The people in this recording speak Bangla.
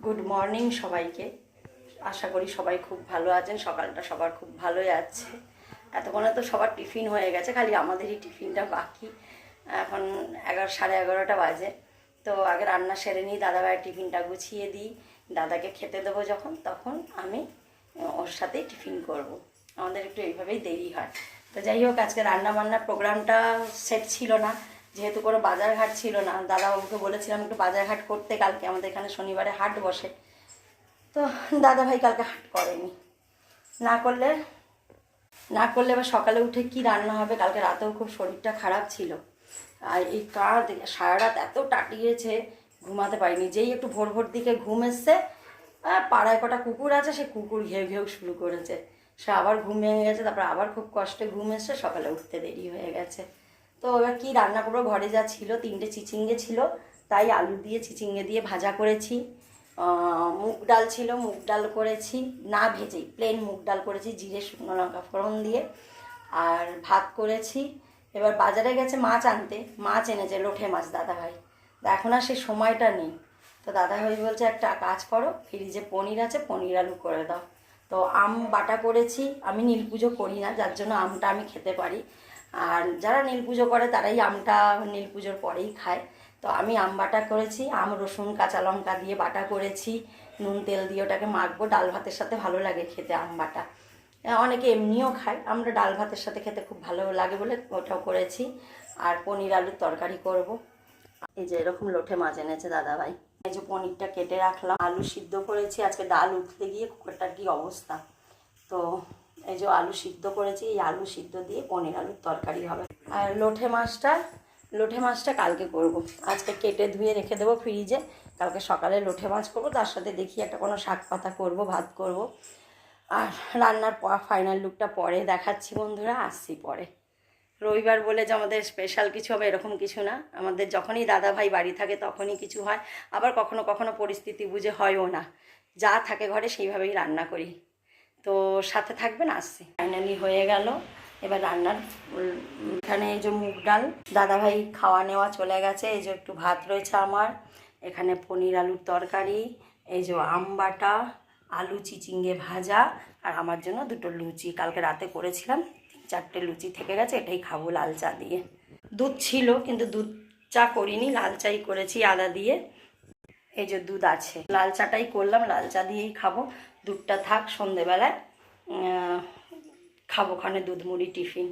গুড মর্নিং সবাইকে। আশা করি সবাই খুব ভালো আছেন। সকালটা সবার খুব ভালোই আছে। এতক্ষণে তো সবার টিফিন হয়ে গেছে, খালি আমাদেরই টিফিনটা বাকি। এখন 11, সাড়ে 11টা বাজে। তো আগে রান্না সেরে নিই, দাদাভাইয়ের টিফিনটা গুছিয়ে দিই। দাদাকে খেতে দেবো যখন, তখন আমি ওর সাথেই টিফিন করব। আমাদের একটু এইভাবেই দেরি হয়। তো যাই হোক, আজকে রান্নাবান্নার প্রোগ্রামটা সেট ছিল না, যেহেতু কোনো বাজারঘাট ছিল না। দাদাবাবুকে বলেছিলাম একটু বাজারঘাট করতে, কালকে আমাদের এখানে শনিবারে হাট বসে। তো দাদাভাই কালকে হাট করেনি। না করলে এবার সকালে উঠে কি রান্না হবে। কালকে রাতেও খুব শরীরটা খারাপ ছিল, আর এই কাঁধ সারা রাত এত টাটিয়েছে, ঘুমাতে পারিনি। যেই একটু ভোর ভোর দিকে ঘুম এসছে, পাড়ায় কটা কুকুর আছে, সে কুকুর ঘেউ ঘেউ শুরু করেছে। সে আবার ঘুম ভেঙে গেছে, তারপর আবার খুব কষ্টে ঘুম এসছে, সকালে উঠতে দেরি হয়ে গেছে। তো এবার কী রান্না করবো, ঘরে যা ছিল 3টে চিচিঙ্গে ছিল, তাই আলু দিয়ে চিচিঙ্গে দিয়ে ভাজা করেছি। মুগ ডাল ছিল, মুগ ডাল করেছি, না ভেজেই প্লেন মুগ ডাল করেছি, জিরে শুকনো লঙ্কা ফোড়ন দিয়ে। আর ভাত করেছি। এবার বাজারে গেছে মাছ আনতে, মাছ এনেছে লোটে মাছ দাদাভাই। এখন আর সে সময়টা নেই। তো দাদাভাই বলছে একটা কাজ করো, ফ্রিজে পনির আছে, পনির আলু করে দাও। তো আম বাটা করেছি। আমি নীল পুজো করি না, যার জন্য আমটা আমি খেতে পারি। আর যারা নীল পুজো করে তারাই আমটা নীল পুজোর পরেই খায়। তো আমি আম বাটা করেছি, আম রসুন কাঁচা লঙ্কা দিয়ে বাটা করেছি, নুন তেল দিয়ে ওটাকে মাখবো। ডাল ভাতের সাথে ভালো লাগে খেতে আম বাটা। অনেকে এমনিও খায়, আমরা ডাল ভাতের সাথে খেতে খুব ভালো লাগে বলে ওটাও করেছি। আর পনির আলুর তরকারি করব। এই যে এরকম লোটে মাছ এনেছে দাদাভাই। এই যে পনিরটা কেটে রাখলাম, আলু সিদ্ধ করেছি। আজকে ডাল উঠতে গিয়ে কুকারটার কী অবস্থা। তো এই যে আলু সিদ্ধ করেছি, এই আলু সিদ্ধ দিয়ে পনির আলুর তরকারি হবে। আর লোটে মাছটা কালকে করব। আজকে কেটে ধুয়ে রেখে দেবো ফ্রিজে, কালকে সকালে লোটে মাছ করব। তার সাথে দেখি একটা কোনো শাক পাতা করব, ভাত করব। আর রান্নার ফাইনাল লুকটা পরে দেখাচ্ছি বন্ধুরা, আসছি পরে। রবিবার বলে যে আমাদের স্পেশাল কিছু হবে এরকম কিছু না। আমাদের যখনই দাদা ভাই বাড়ি থাকে তখনই কিছু হয়, আবার কখনো কখনো পরিস্থিতি বুঝে হয়ও না। যা থাকে ঘরে সেইভাবেই রান্না করি। তো সাথে থাকবেন, আসছি। ফাইনালি হয়ে গেল। এবার রান্নার এখানে এই যে মুগ ডাল, দাদাভাই খাওয়া নেওয়া চলে গেছে। এই যে একটু ভাত রয়েছে আমার, এখানে পনির আলুর তরকারি, এই যে আম বাটা, আলু চিচিঙ্গে ভাজা, আর আমার জন্য 2টো লুচি। কালকে রাতে করেছিলাম, 4টে লুচি থেকে গেছে, এটাই খাবো লাল চা দিয়ে। দুধ ছিল কিন্তু দুধ চা করিনি, লাল চাই করেছি আদা দিয়ে। এই যে দুধ আছে, লাল চাটাই করলাম, লাল চা দিয়েই খাবো। দুধটা থাক, সন্ধেবেলায় খাবো খানে দুধ মুড়ি টিফিন।